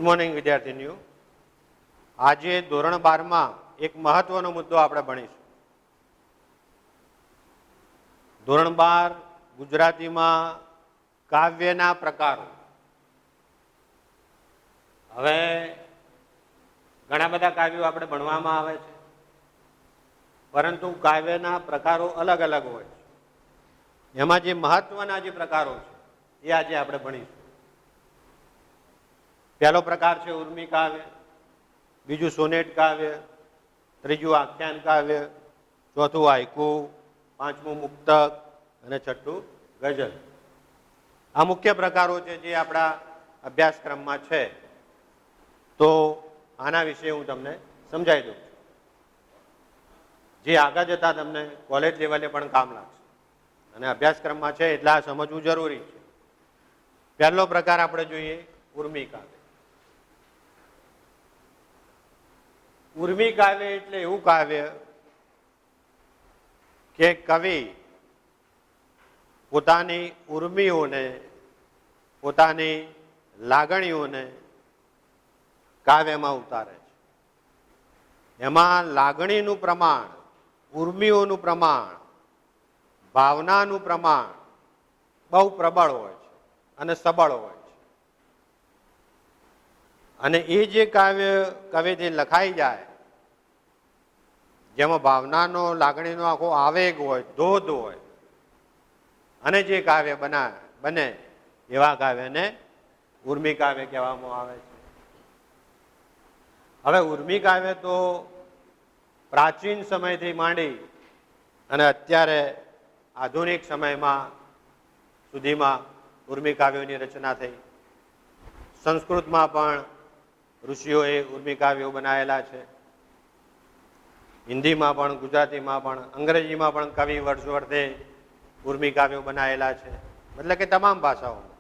Morning વિદ્યાર્થીનીઓ, આજે ધોરણ 12માં એક મહત્વનો મુદ્દો આપણે ભણીશું. ધોરણ 12 ગુજરાતીમાં કાવ્યના પ્રકારો. હવે ઘણા બધા કાવ્યો આપણે ભણવામાં આવે છે, પરંતુ કાવ્યના પ્રકારો અલગ અલગ હોય છે. એમાં જે મહત્વના જે પ્રકારો છે એ આજે આપણે ભણીશું. પહેલો પ્રકાર છે ઉર્મી કાવ્ય, બીજું સોનેટ કાવ્ય, ત્રીજું આખ્યાન કાવ્ય, ચોથું હાઇકુ, પાંચમું મુક્તક અને છઠ્ઠું ગઝલ. આ મુખ્ય પ્રકારો છે જે આપણા અભ્યાસક્રમમાં છે. તો આના વિશે હું તમને સમજાવી દઉં છું, જે આગળ જતા તમને કોલેજ લેવલે પણ કામ લાગશે અને અભ્યાસક્રમમાં છે એટલે આ સમજવું જરૂરી છે. પહેલો પ્રકાર આપણે જોઈએ ઉર્મી કાવ્ય. ઉર્મી કાવ્ય એટલે એવું કાવ્ય કે કવિ પોતાની ઉર્મિઓને, પોતાની લાગણીઓને કાવ્યમાં ઉતારે છે. એમાં લાગણીનું પ્રમાણ, ઉર્મિઓનું પ્રમાણ, ભાવનાનું પ્રમાણ બહુ પ્રબળ હોય છે અને સબળ હોય છે. અને એ જે કાવ્ય કવિથી લખાઈ જાય, જેમાં ભાવનાનો, લાગણીનો આખો આવેગ હોય, ધોધ હોય, અને જે કાવ્ય બને એવા કાવ્યને ઉર્મી કાવ્ય કહેવામાં આવે છે. હવે ઉર્મી કાવ્ય તો પ્રાચીન સમયથી માંડી અને અત્યારે આધુનિક સમયમાં સુધીમાં ઉર્મી કાવ્યોની રચના થઈ. સંસ્કૃતમાં પણ ઋષિઓએ ઉર્મી કાવ્યો બનાવેલા છે. હિન્દીમાં પણ, ગુજરાતીમાં પણ, અંગ્રેજીમાં પણ કવિ વર્ડસવર્થે ઉર્મી કાવ્યો બનાવેલા છે. એટલે કે તમામ ભાષાઓમાં.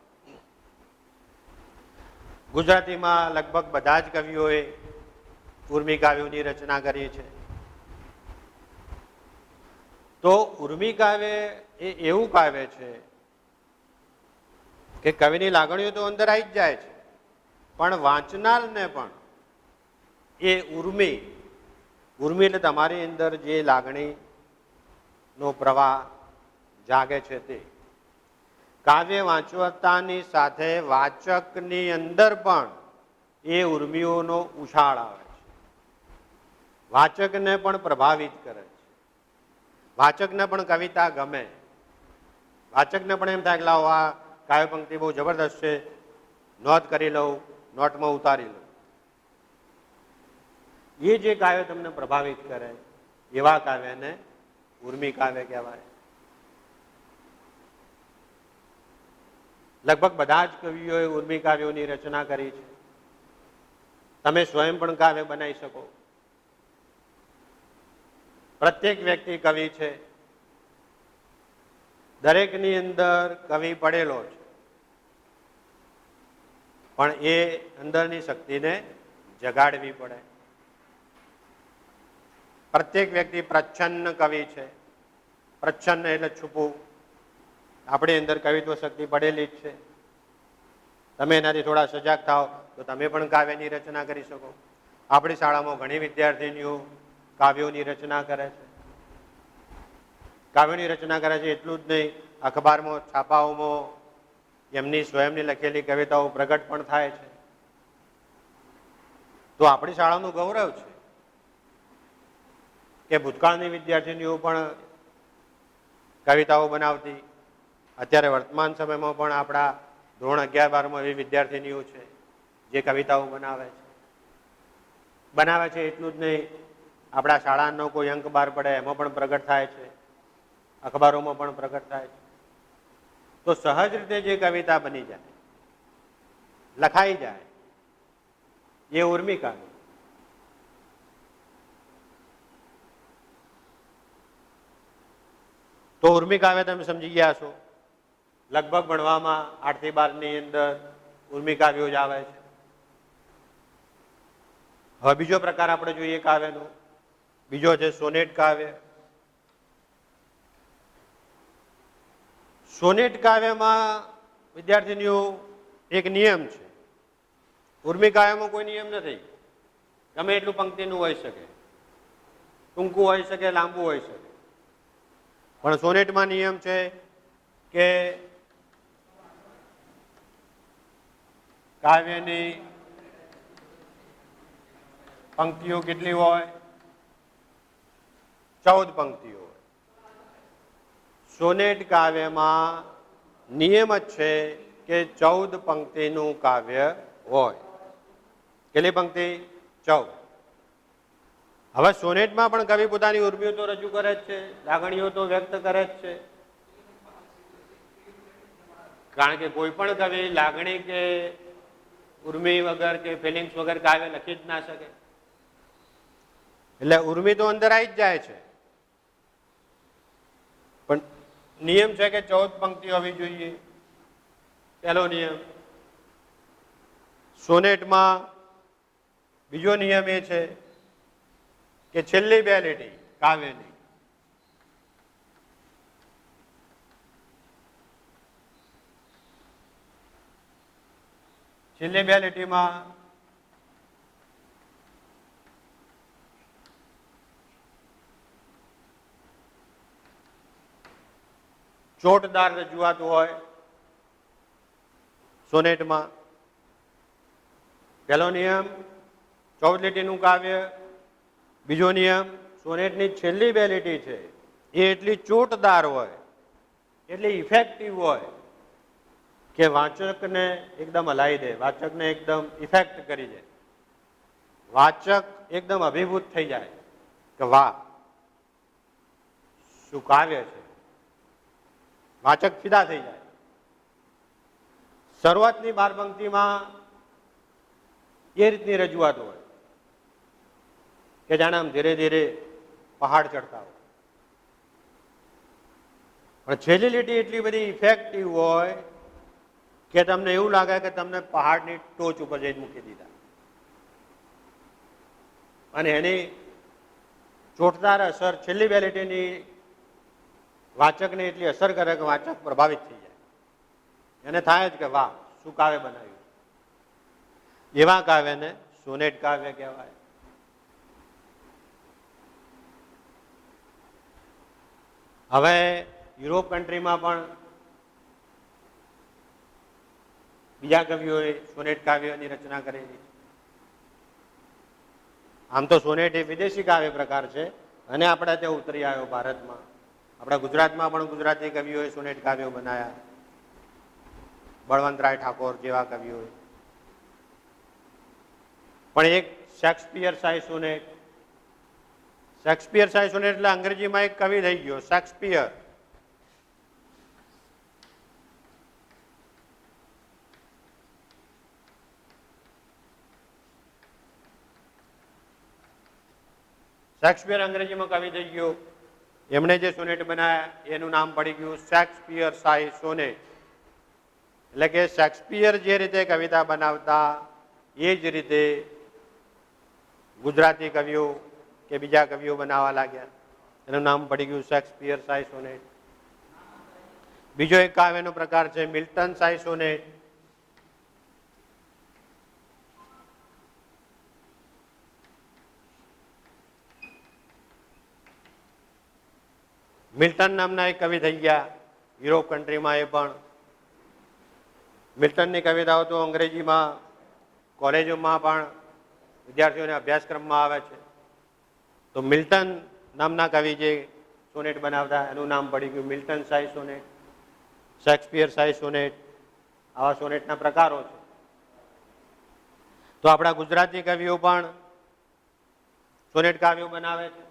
ગુજરાતીમાં લગભગ બધા જ કવિઓએ ઉર્મી કાવ્યોની રચના કરી છે. તો ઉર્મી કાવ્ય એ એવું કાવ્ય છે કે કવિની લાગણીઓ તો અંદર આવી જ જાય છે, પણ વાંચનારને પણ એ ઉર્મી એટલે તમારી અંદર જે લાગણીનો પ્રવાહ જાગે છે તે કાવ્ય વાંચતાની સાથે વાચકની અંદર પણ એ ઉર્મિઓનો ઉછાળ આવે છે. વાચકને પણ પ્રભાવિત કરે છે. વાચકને પણ કવિતા ગમે. વાચકને પણ એમ થાય કે લાવો આ કાવ્ય પંક્તિ બહુ જબરદસ્ત છે, નોંધ કરી લઉં, નોટમાં ઉતારી લઉં. એ જે કાવ્ય તમને પ્રભાવિત કરે એવા કાવ્યને ઉર્મી કાવ્ય કહેવાય. લગભગ બધા જ કવિઓએ ઉર્મી કાવ્યોની રચના કરી છે. તમે સ્વયં પણ કાવ્ય બનાવી શકો. પ્રત્યેક વ્યક્તિ કવિ છે. દરેકની અંદર કવિ પડેલો છે, પણ એ અંદરની શક્તિને જગાડવી પડે. પ્રત્યેક વ્યક્તિ પ્રચ્છન્ન કવિ છે. પ્રચ્છન્ન એટલે છુપું. આપણી અંદર કવિત્વ શક્તિ પડેલી જ છે. તમે એનાથી થોડા સજાગ થાઓ તો તમે પણ કાવ્યની રચના કરી શકો. આપણી શાળામાં ઘણી વિદ્યાર્થીનીઓ કાવ્યોની રચના કરે છે. કાવ્યોની રચના કરે છે એટલું જ નહીં, અખબારમાં, છાપાઓમાં એમની સ્વયંની લખેલી કવિતાઓ પ્રગટ પણ થાય છે. તો આપણી શાળાનું ગૌરવ છે કે ભૂતકાળની વિદ્યાર્થીનીઓ પણ કવિતાઓ બનાવતી. અત્યારે વર્તમાન સમયમાં પણ આપણા ધોરણ 11-12માં એવી વિદ્યાર્થીનીઓ છે જે કવિતાઓ બનાવે છે. એટલું જ નહીં, આપણા શાળાનો કોઈ અંક બહાર પડે એમાં પણ પ્રગટ થાય છે, અખબારોમાં પણ પ્રગટ થાય છે. તો સહજ રીતે જે કવિતા બની જાય, લખાઈ જાય, એ ઉર્મી કાવ્ય. તો ઉર્મી કાવ્ય તમે સમજી ગયા છો. લગભગ ભણવામાં 8 થી 12 ની અંદર ઉર્મી કાવ્યો જ આવે છે. હવે બીજો પ્રકાર આપણે જોઈએ કાવ્યનો. બીજો છે સોનેટ કાવ્ય. સોનેટ કાવ્યમાં વિદ્યાર્થીનીઓ એક નિયમ છે. ઉર્મી કાવ્યમાં કોઈ નિયમ નથી. ગમે એટલું પંક્તિનું હોઈ શકે, ટૂંકું હોઈ શકે, લાંબુ હોઈ શકે. પણ સોનેટમાં નિયમ છે કે કાવ્યની પંક્તિઓ કેટલી હોય? 14 પંક્તિઓ હોય. સોનેટ કાવ્યમાં નિયમ જ છે કે 14 પંક્તિનું કાવ્ય હોય. કેટલી પંક્તિ? 14. હવે સોનેટમાં પણ કવિ પોતાની ઉર્મિઓ તો રજૂ કરે જ છે, લાગણીઓ તો વ્યક્ત કરે જ છે. કારણ કે કોઈ પણ કવિ લાગણી કે ઉર્મી વગર કે ફિલિંગ્સ વગર કાવ્ય લખી જ ના શકે. એટલે ઉર્મી તો અંદર આવી જ જાય છે. પણ નિયમ છે કે 14 પંક્તિ હોવી જોઈએ. પહેલો નિયમ. સોનેટમાં બીજો નિયમ એ છે કે છેલ્લી 2 લીટી કાવ્યની છેલ્લી 2 લીટીમાં ચોટદાર રજૂઆત હોય. સોનેટમાં પહેલો નિયમ 14 લીટીનું કાવ્ય. બીજો નિયમ સોનેટની છેલ્લી 2 લીટી છે એ એટલી ચોટદાર હોય, એટલી ઇફેક્ટિવ હોય કે વાચકને એકદમ હલાવી દે, વાચકને એકદમ ઇફેક્ટ કરી દે. વાચક એકદમ અભિભૂત થઈ જાય કે વાહ શું કાવ્ય છે. વાચક ફિદા થઈ જાય. શરૂઆતની 12 પંક્તિમાં એ રીતની રજૂઆત હોય કે જાણે આમ ધીરે ધીરે પહાડ ચડતા હોય. પણ છેલ્લી લીટી એટલી બધી ઇફેક્ટિવ હોય કે તમને એવું લાગે કે તમને પહાડની ટોચ ઉપર જઈને મૂકી દીધા. અને એની ચોટદાર અસર છેલ્લી 2 લીટીની વાચકને એટલી અસર કરે કે વાચક પ્રભાવિત થઈ જાય. એને થાય જ કે વાહ શું કાવ્ય બનાવ્યું. એવા કાવ્યને સોનેટ કાવ્ય કહેવાય. હવે યુરોપ કન્ટ્રીમાં પણ બીજા કવિઓએ સોનેટ કાવ્યની રચના કરેલી. આમ તો સોનેટ એ વિદેશી કાવ્ય પ્રકાર છે અને આપણા ત્યાં ઉતરી આવ્યો ભારતમાં. આપણા ગુજરાતમાં પણ ગુજરાતી કવિઓએ સોનેટ કાવ્યો બનાવ્યા. બળવંતરાય ઠાકોર જેવા કવિઓએ. પણ એક શેક્સપિયર શાહી સોનેટ. શેક્સપિયર શાહી સોનેટ એટલે અંગ્રેજીમાં એક કવિ થઈ ગયો શેક્સપિયર. શેક્સપિયર અંગ્રેજીમાં કવિ થઈ ગયો. એમણે જે સોનેટ બનાવ્યા એનું નામ પડી ગયું શેક્સપિયર શાહી સોનેટ. એટલે કે શેક્સપિયર જે રીતે કવિતા બનાવતા એ જ રીતે ગુજરાતી કવિઓ કે બીજા કવિઓ બનાવવા લાગ્યા. એનું નામ પડી ગયું શેક્સપિયર શાહી સોનેટ. બીજો એક કાવ્યનો પ્રકાર છે મિલ્ટન શાહી સોનેટ. મિલ્ટન નામના એક કવિ થઈ ગયા યુરોપ કન્ટ્રીમાં. એ પણ મિલ્ટનની કવિતાઓ તો અંગ્રેજીમાં કોલેજોમાં પણ વિદ્યાર્થીઓને અભ્યાસક્રમમાં આવે છે. તો મિલ્ટન નામના કવિ જે સોનેટ બનાવતા એનું નામ પડી ગયું મિલ્ટન શાહી સોનેટ, શેક્સપિયર શાહી સોનેટ. આવા સોનેટના પ્રકારો છે. તો આપણા ગુજરાતી કવિઓ પણ સોનેટ કાવ્યો બનાવે છે.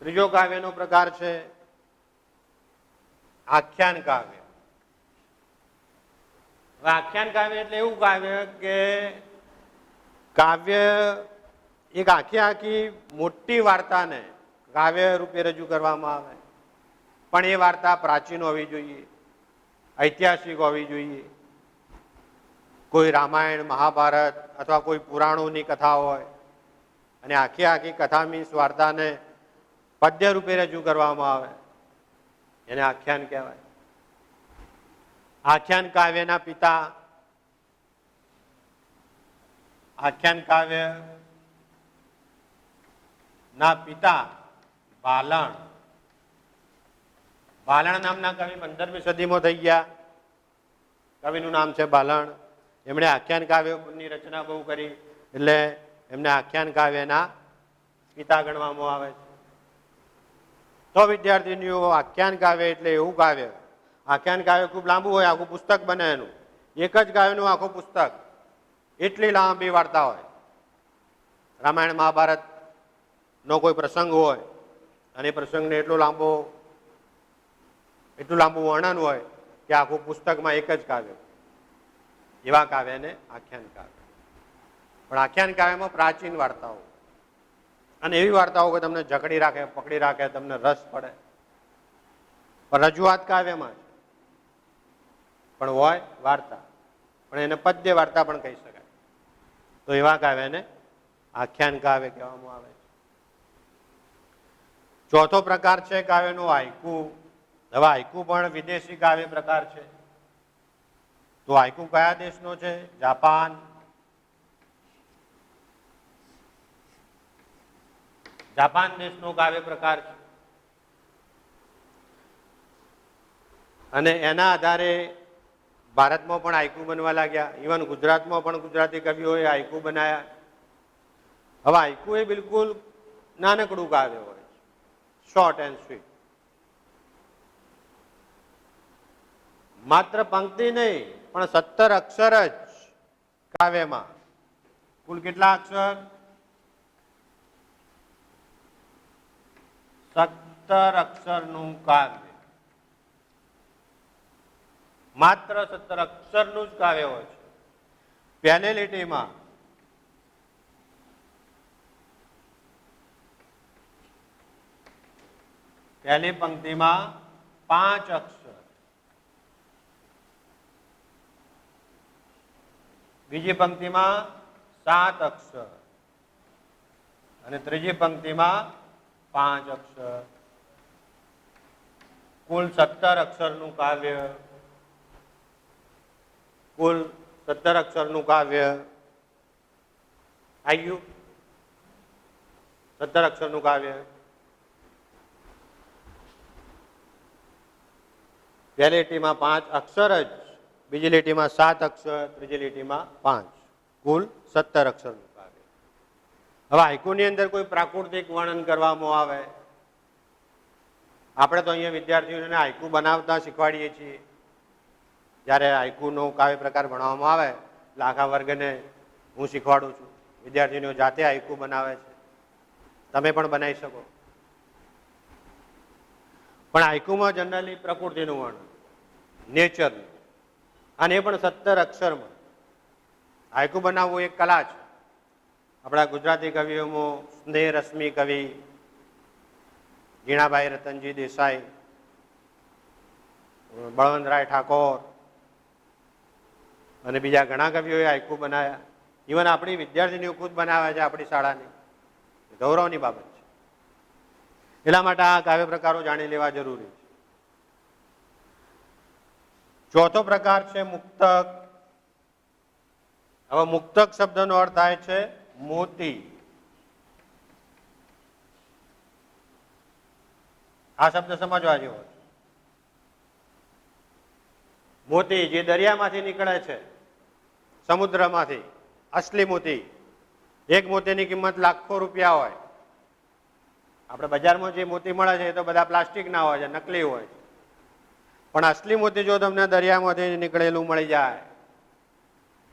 ત્રીજો કાવ્યનો પ્રકાર છે આખ્યાન કાવ્ય. હવે આખ્યાન કાવ્ય એટલે એવું કાવ્ય કે કાવ્ય એક આખી મોટી વાર્તાને કાવ્ય રૂપે રજૂ કરવામાં આવે. પણ એ વાર્તા પ્રાચીન હોવી જોઈએ, ઐતિહાસિક હોવી જોઈએ. કોઈ રામાયણ મહાભારત અથવા કોઈ પુરાણોની કથા હોય અને આખી કથા મીન્સ વાર્તાને પદ્ય રૂપે રજૂ કરવામાં આવે એને આખ્યાન કહેવાય. આખ્યાન કાવ્યના પિતા, આખ્યાન કાવ્ય ના પિતા બાલણ. બાલણ નામના કવિ 15મી સદીમાં થઈ ગયા. કવિનું નામ છે બાલણ. એમણે આખ્યાન કાવ્યની રચના બહુ કરી, એટલે એમને આખ્યાન કાવ્યના પિતા ગણવામાં આવે છે. તો વિદ્યાર્થીનીઓ, આખ્યાન કાવ્ય એટલે એવું કાવ્ય, આખ્યાન કાવ્ય ખૂબ લાંબુ હોય, આખું પુસ્તક બને એનું, એક જ કાવ્યનું આખું પુસ્તક, એટલી લાંબી વાર્તા હોય. રામાયણ મહાભારત નો કોઈ પ્રસંગ હોય અને એ પ્રસંગને એટલું લાંબુ વર્ણન હોય કે આખું પુસ્તકમાં એક જ કાવ્ય, એવા કાવ્યને આખ્યાન કાવ્ય. પણ આખ્યાન કાવ્યમાં પ્રાચીન વાર્તાઓ અને એવી વાર્તાઓ કે તમને જકડી રાખે, પકડી રાખે, તમને રસ પડે. પણ રજૂઆત કાવ્યમાં પણ હોય વાર્તા, પણ એને પદ્ય વાર્તા પણ કહી શકાય. તો એવા કાવ્યને આખ્યાન કાવ્ય કહેવામાં આવે છે. ચોથો પ્રકાર છે કાવ્યનો હાઇકુ. હવે હાઇકુ પણ વિદેશી કાવ્ય પ્રકાર છે. તો હાઇકુ કયા દેશનો છે? જાપાન. જાપાન દેશનો કાવ્ય પ્રકાર છે. અને એના આધારે ભારતમાં પણ હાઇકુ બનવા લાગ્યા. ઇવન ગુજરાતમાં પણ ગુજરાતી કવિઓએ હાઇકુ બનાવ્યા. હવે હાઇકુ એ બિલકુલ નાનકડું કાવ્ય હોય, શોર્ટ એન્ડ સ્વીટ. માત્ર પંક્તિ નહીં, પણ 17 અક્ષર જ કાવ્યમાં. કુલ કેટલા અક્ષર? 17 અક્ષરનું કાવ્ય. માત્ર 17 અક્ષરનું જ કાવ્ય હોય છે. પહેલી લીટીમાં પહેલી પંક્તિમાં 5 અક્ષર, બીજી પંક્તિમાં 7 અક્ષર અને ત્રીજી પંક્તિમાં 5 અક્ષર. કુલ 17 અક્ષરનું કાવ્ય. કુલ 17 અક્ષરનું કાવ્ય. આવી ગયું? 17 અક્ષરનું કાવ્ય. પહેલી લીટીમાં 5 અક્ષર જ, બીજી લીટીમાં 7 અક્ષર, ત્રીજી લીટીમાં 5. કુલ 17 અક્ષરનું કાવ્ય. હવે હાઇકુની અંદર કોઈ પ્રાકૃતિક વર્ણન કરવામાં આવે. આપણે તો અહીંયા વિદ્યાર્થીઓને હાઇકુ બનાવતા શીખવાડીએ છીએ. જ્યારે હાઇકુનો કાવ્ય પ્રકાર ભણવામાં આવે એટલે આખા વર્ગને હું શીખવાડું છું. વિદ્યાર્થીઓ જાતે હાઇકુ બનાવે છે, તમે પણ બનાવી શકો. પણ હાઇકુમાં જનરલી પ્રકૃતિનું વર્ણન, નેચરનું, અને એ પણ 17 અક્ષરમાં. હાઇકુ બનાવવું એક કલા છે. આપણા ગુજરાતી કવિઓમાં સ્નેહ રશ્મિ કવિ જીણાભાઈ રતનજી દેસાઈ, બળવંતરાય ઠાકોર અને બીજા ઘણા કવિઓએ હાઇકુ બનાવ્યા. ઇવન આપણી વિદ્યાર્થીનીઓ ખુદ બનાવે છે આપણી શાળાની. ગૌરવની બાબત છે. એટલા માટે આ કાવ્ય પ્રકારો જાણી લેવા જરૂરી છે. ચોથો પ્રકાર છે મુક્તક. હવે મુક્તક શબ્દનો અર્થ થાય છે મોતી. આ શબ્દ સમજવા જેવો છે. મોતી જે દરિયામાંથી નીકળે છે, સમુદ્રમાંથી, અસલી મોતી. એક મોતીની કિંમત લાખો રૂપિયા હોય. આપણે બજારમાં જે મોતી મળે છે એ તો બધા પ્લાસ્ટિકના હોય છે, નકલી હોય છે. પણ અસલી મોતી જો તમને દરિયામાંથી નીકળેલું મળી જાય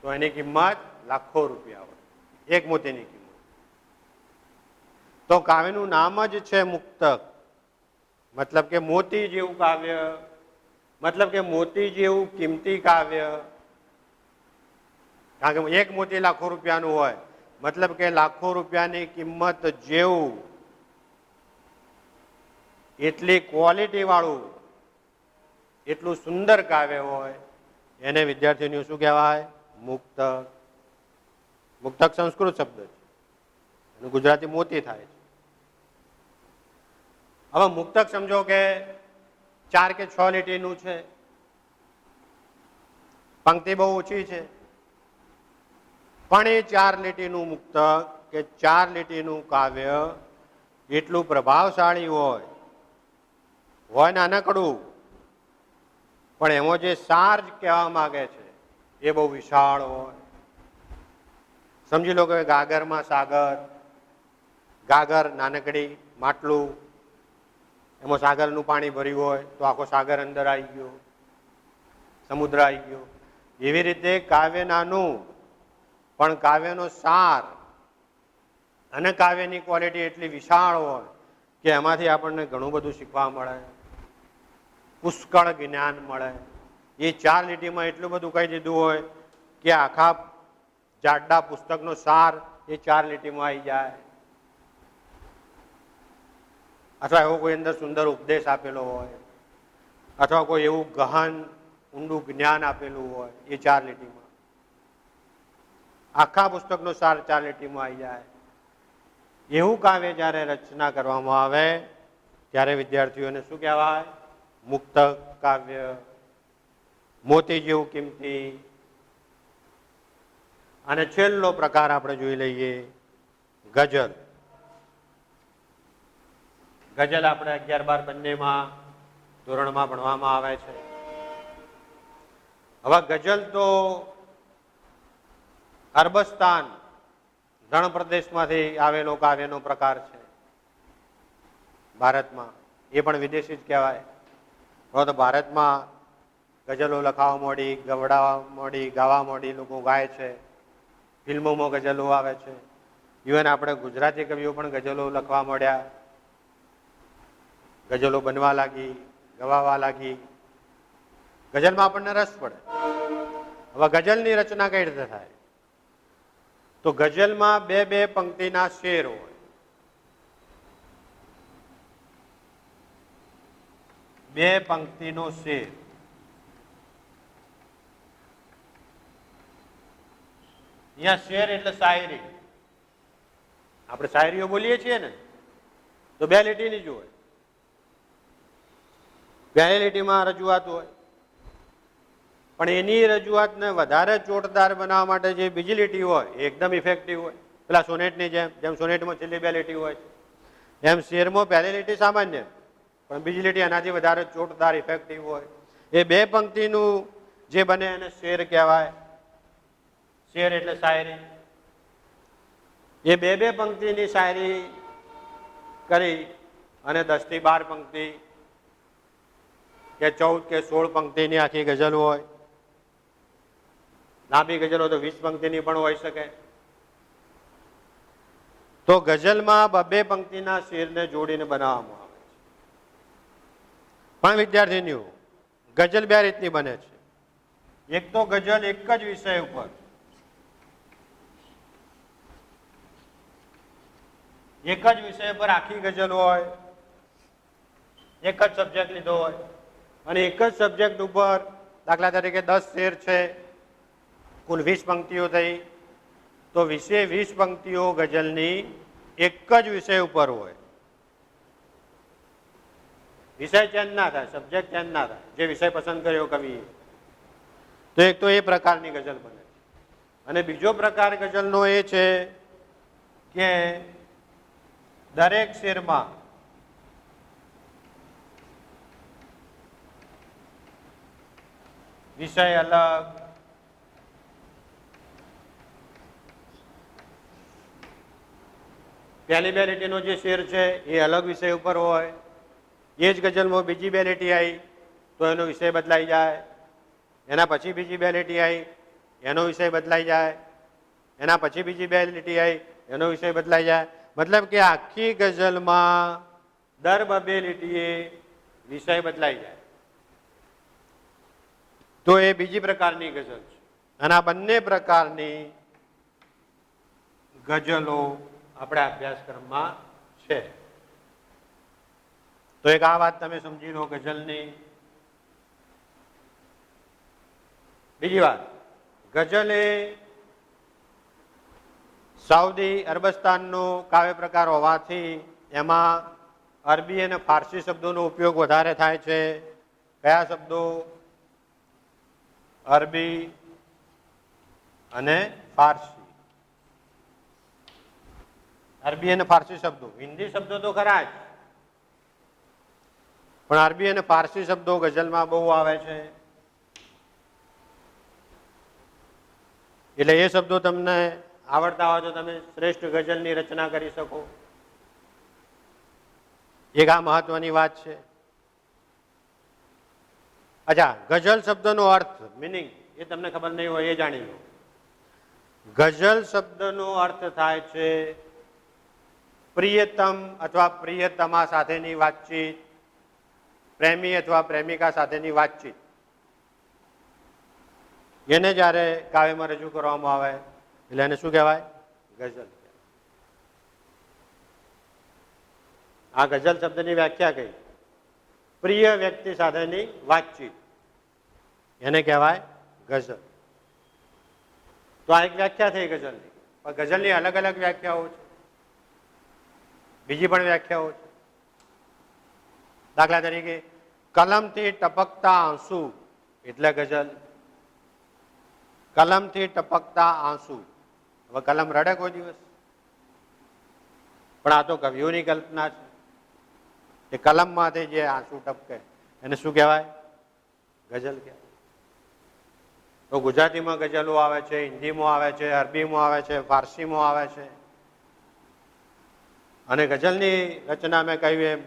તો એની કિંમત લાખો રૂપિયા હોય, એક મોતીની કિંમત. તો કાવ્યનું નામ જ છે મુક્તક. મતલબ કે મોતી જેવું કાવ્ય, મતલબ કે મોતી જેવું કિંમતી કાવ્ય. કારણ કે એક મોતી લાખો રૂપિયાનું હોય, મતલબ કે લાખો રૂપિયાની કિંમત જેવું, એટલી ક્વોલિટી વાળું, એટલું સુંદર કાવ્ય હોય એને વિદ્યાર્થીઓને શું કહેવાય? મુક્તક. મુક્તક સંસ્કૃત શબ્દ છે અને ગુજરાતી મોતી થાય છે. હવે મુક્તક સમજો કે 4 કે 6 લીટીનું છે. પંક્તિ બહુ ઓછી છે, પણ એ 4 લીટીનું મુક્તક કે 4 લીટીનું કાવ્ય એટલું પ્રભાવશાળી હોય નાનકડું, પણ એમાં જે સાર કહેવા માંગે છે એ બહુ વિશાળ હોય. સમજી લો કે ગાગરમાં સાગર, ગાગર નાનકડી માટલું, એમાં સાગરનું પાણી ભર્યું હોય તો આખો સાગર અંદર આવી ગયો, સમુદ્ર આવી ગયો. એવી રીતે કાવ્ય નાનું, પણ કાવ્યનો સાર અને કાવ્યની ક્વોલિટી એટલી વિશાળ હોય કે એમાંથી આપણને ઘણું બધું શીખવા મળે, પુષ્કળ જ્ઞાન મળે. એ 4 લીટીમાં એટલું બધું કહી દીધું હોય કે આખા જાડા પુસ્તકનો સાર એ 4 લીટીમાં આવી જાય. અથવા એવો કોઈ અંદર સુંદર ઉપદેશ આપેલો હોય, અથવા કોઈ એવું ગહન ઊંડું જ્ઞાન આપેલું હોય એ 4 લીટીમાં. આખા પુસ્તકનો સાર 4 લીટીમાં આવી જાય. એવું કાવ્ય જ્યારે રચના કરવામાં આવે ત્યારે વિદ્યાર્થીઓને શું કહેવાય? મુક્તક કાવ્ય. મોતી જેવું કિંમતી. અને છેલ્લો પ્રકાર આપણે જોઈ લઈએ, ગઝલ. ગઝલ આપણે 11-12 બંનેમાં ધોરણમાં ભણવામાં આવે છે. હવે ગઝલ તો અરબસ્તાન રણ પ્રદેશમાંથી આવેલો કાવ્યનો પ્રકાર છે ભારતમાં. એ પણ વિદેશી જ કહેવાય. તો ભારતમાં ગઝલો લખાવા માંડી, ગવડાવવા માંડી, ગાવા માંડી, લોકો ગાય છે. ફિલ્મોમાં ગઝલો આવે છે. ઇવન આપણે ગુજરાતી કવિઓ પણ ગઝલો લખવા માંડ્યા, ગઝલો બનવા લાગી, ગવાવા લાગી. ગઝલમાં આપણને રસ પડે. હવે ગઝલની રચના કઈ રીતે થાય? તો ગઝલમાં 2-2 પંક્તિના શેર હોય. 2 પંક્તિનો શેર. અહીંયા શેર એટલે શાયરી. આપણે શાયરીઓ બોલીએ છીએ ને, તો 2 લીટીની જ હોય. પહેલી લીટીમાં રજૂઆત હોય, પણ એની રજૂઆતને વધારે ચોટદાર બનાવવા માટે જે બીજી લીટી હોય એ એકદમ ઇફેક્ટિવ હોય. પેલા સોનેટની જેમ સોનેટમાં છેલ્લી 2 લીટી હોય એમ શેરમાં પહેલી લીટી સામાન્ય, પણ બીજી લીટી એનાથી વધારે ચોટદાર ઇફેક્ટિવ હોય. એ 2 પંક્તિનું જે બને એને શેર કહેવાય. શેર એટલે શાયરી. એ 2-2 પંક્તિની શાયરી કરી અને 10 થી 12 પંક્તિ કે 14 કે 16 પંક્તિની આખી ગઝલ હોય. લાંબી ગઝલ હોય તો 20 પંક્તિની પણ હોઈ શકે. તો ગઝલમાં 2-2 પંક્તિના શેરને જોડીને બનાવવામાં આવે છે. પણ વિદ્યાર્થીનીઓ, ગઝલ 2 રીતની બને છે. એક તો ગઝલ એક જ વિષય ઉપર, એક જ વિષય પર આખી ગઝલ હોય, એક જ સબ્જેક્ટ લીધો હોય અને એક જ સબ્જેક્ટ ઉપર દાખલા તરીકે 10 શેર છે, કુલ 20 પંક્તિઓ થઈ, તો 20 પંક્તિઓ ગઝલની એક જ વિષય ઉપર હોય. વિષય ચેન્જ ના થાય, સબ્જેક્ટ ચેન્જ ના થાય, જે વિષય પસંદ કર્યો કવિએ. તો એક તો એ પ્રકારની ગઝલ બને છે. અને બીજો પ્રકાર ગઝલનો એ છે કે દરેક શેરમાં વિષય અલગ, પહેલી 2 લીટીનો જે શેર છે એ અલગ વિષય ઉપર હોય. એ જ ગઝલમાં બીજી 2 લીટી આવી તો એનો વિષય બદલાઈ જાય, એના પછી બીજી 2 લીટી આવી એનો વિષય બદલાઈ જાય, એના પછી બીજી 2 લીટી આવી એનો વિષય બદલાઈ જાય. મતલબ કે આખી ગઝલમાં દર 2 લીટીએ વિષય બદલાઈ જાય. તો એ બીજી પ્રકારની ગઝલ છે. અને આ બંને પ્રકારની ગઝલો આપણા અભ્યાસક્રમમાં છે. તો એક આ વાત તમે સમજી લો ગઝલની. બીજી વાત, ગઝલ એ સાઉદી અરબસ્તાનનો કાવ્ય પ્રકાર હોવાથી એમાં અરબી અને ફારસી શબ્દોનો ઉપયોગ વધારે થાય છે. કયા શબ્દો? અરબી અને ફારસી. અરબી અને ફારસી શબ્દો, હિન્દી શબ્દો તો ખરા જ, પણ અરબી અને ફારસી શબ્દો ગઝલમાં બહુ આવે છે. એટલે એ શબ્દો તમને આવડતા હોય તો તમે શ્રેષ્ઠ ગઝલની રચના કરી શકો. એક આ મહત્વની વાત છે. અચ્છા, ગઝલ શબ્દનો અર્થ, મિનિંગ એ તમને ખબર નહીં હોય એ જાણી લો. ગઝલ શબ્દનો અર્થ થાય છે પ્રિયતમ અથવા પ્રિયતમા સાથેની વાતચીત, પ્રેમી અથવા પ્રેમિકા સાથેની વાતચીત. એને જ્યારે કાવ્યમાં રજૂ કરવામાં આવે એટલે એને શું કહેવાય? ગઝલ. આ ગઝલ શબ્દની વ્યાખ્યા કઈ? પ્રિય વ્યક્તિ સાથેની વાતચીત, એને કહેવાય ગઝલ. તો આ એક વ્યાખ્યા થઈ ગઝલની. પણ ગઝલની અલગ અલગ વ્યાખ્યાઓ છે, બીજી પણ વ્યાખ્યાઓ છે. દાખલા તરીકે કલમથી ટપકતા આંસુ એટલે ગઝલ. કલમથી ટપકતા આંસુ. હવે કલમ રડે કોઈ દિવસ? પણ આ તો કવિઓની કલ્પના છે. એ કલમમાંથી જે આંસુ ટપકે એને શું કહેવાય? ગઝલ કહેવાય. તો ગુજરાતીમાં ગઝલો આવે છે, હિન્દીમાં આવે છે, અરબીમાં આવે છે, ફારસીમાં આવે છે. અને ગઝલની રચના મેં કહ્યું એમ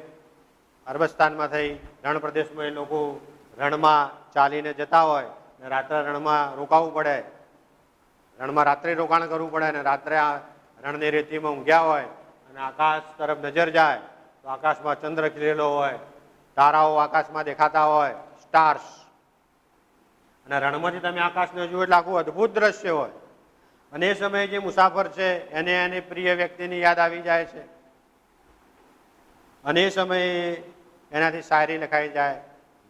અરબસ્તાનમાં થઈ, રણ પ્રદેશમાં એ લોકો રણમાં ચાલીને જતા હોય ને રાત્રે રણમાં રોકાવું પડે, રણમાં રાત્રે રોકાણ કરવું પડે અને રાત્રે આ રણની રેતીમાં ઊંઘ્યા હોય અને આકાશ તરફ નજર જાય તો આકાશમાં ચંદ્ર ખીલેલો હોય, તારાઓ આકાશમાં દેખાતા હોય, સ્ટાર્સ. અને રણમાંથી તમે આકાશને જુઓ એટલે આખું અદભુત દ્રશ્ય હોય. અને એ સમયે જે મુસાફર છે એને એની પ્રિય વ્યક્તિની યાદ આવી જાય છે. અને એ સમયે એનાથી શાયરી લખાઈ જાય,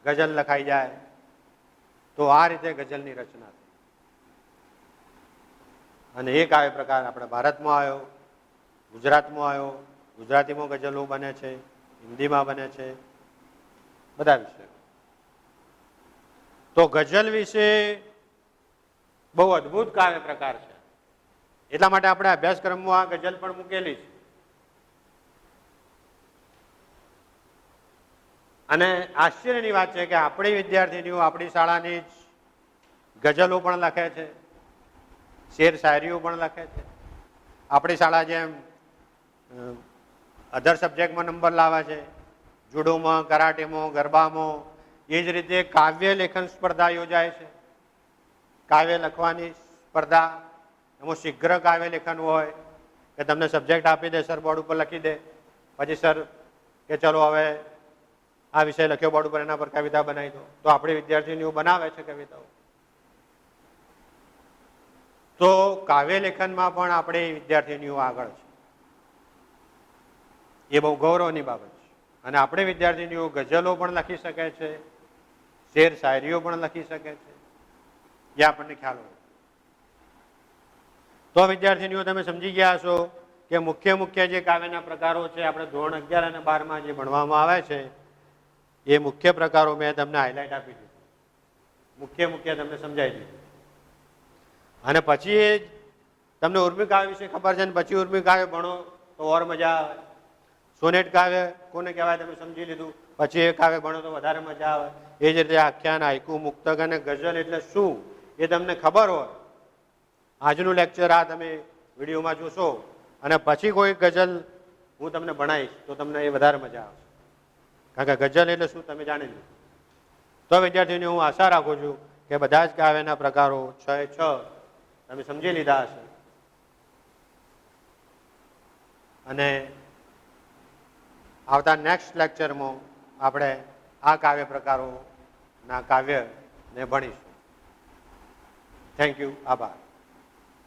ગઝલ લખાઈ જાય. તો આ રીતે ગઝલની રચના થઈ. અને એ કાવ્ય પ્રકાર આપણે ભારતમાં આવ્યો, ગુજરાતમાં આવ્યો. ગુજરાતીમાં ગઝલો બને છે, હિન્દીમાં બને છે, બધા વિશે. તો ગઝલ વિશે બહુ અદભુત કાવ્ય પ્રકાર છે. એટલા માટે આપણે અભ્યાસક્રમમાં આ ગઝલ પણ મૂકેલી છે. અને આશ્ચર્યની વાત છે કે આપણી વિદ્યાર્થીનીઓ આપણી શાળાની જ ગઝલો પણ લખે છે, શેર શાયરીઓ પણ લખે છે. આપણી શાળા જેમ અધર સબ્જેક્ટમાં નંબર લાવે છે, જુડોમાં, કરાટેમાં, ગરબામાં, એ જ રીતે કાવ્ય લેખન સ્પર્ધા યોજાય છે. કાવ્ય લખવાની સ્પર્ધા, એમાં શીઘ્ર કાવ્ય લેખન હોય કે તમને સબ્જેક્ટ આપી દે, સર બોર્ડ ઉપર લખી દે, પછી સર કે ચલો હવે આ વિષય લખ્યો બોર્ડ ઉપર, એના પર કવિતા બનાવી દો. તો આપણી વિદ્યાર્થીનીઓ બનાવે છે કવિતાઓ. તો કાવ્ય લેખનમાં પણ આપણી વિદ્યાર્થીનીઓ આગળ છે. એ બહુ ગૌરવની બાબત છે. અને આપણી વિદ્યાર્થીનીઓ ગઝલો પણ લખી શકે છે, શેર શાયરીઓ પણ લખી શકે છે, એ આપણને ખ્યાલ હોય. તો વિદ્યાર્થીનીઓ તમે સમજી ગયા છો કે મુખ્ય જે કાવ્યના પ્રકારો છે આપણે ધોરણ 11 અને 12માં જે ભણવામાં આવે છે એ મુખ્ય પ્રકારો મેં તમને હાઇલાઇટ આપી દીધું, મુખ્ય તમને સમજાવી દીધું. અને પછી તમને ઉર્મી કાવ્ય વિશે ખબર છે ને પછી ઉર્મી કાવ્ય ભણો તો ઓર મજા આવે. સોનેટ કાવ્ય કોને કહેવાય તમે સમજી લીધું, પછી એ કાવ્ય ભણો તો વધારે મજા આવે. એ જ રીતે આખ્યાન, હાઇકુ, મુક્તક અને ગઝલ એટલે શું એ તમને ખબર હોય. આજનું લેક્ચર આ તમે વિડીયોમાં જોશો અને પછી કોઈ ગઝલ હું તમને ભણાવીશ તો તમને એ વધારે મજા આવશે. કારણ કે ગઝલ એટલે શું તમે જાણી લો. તો વિદ્યાર્થીઓને હું આશા રાખું છું કે બધા જ કાવ્યના પ્રકારો 6 તમે સમજી લીધા હશે. અને આવતા નેક્સ્ટ લેક્ચરમાં આપણે આ કાવ્ય પ્રકારોના કાવ્યને ભણીશું. Thank you. આભાર.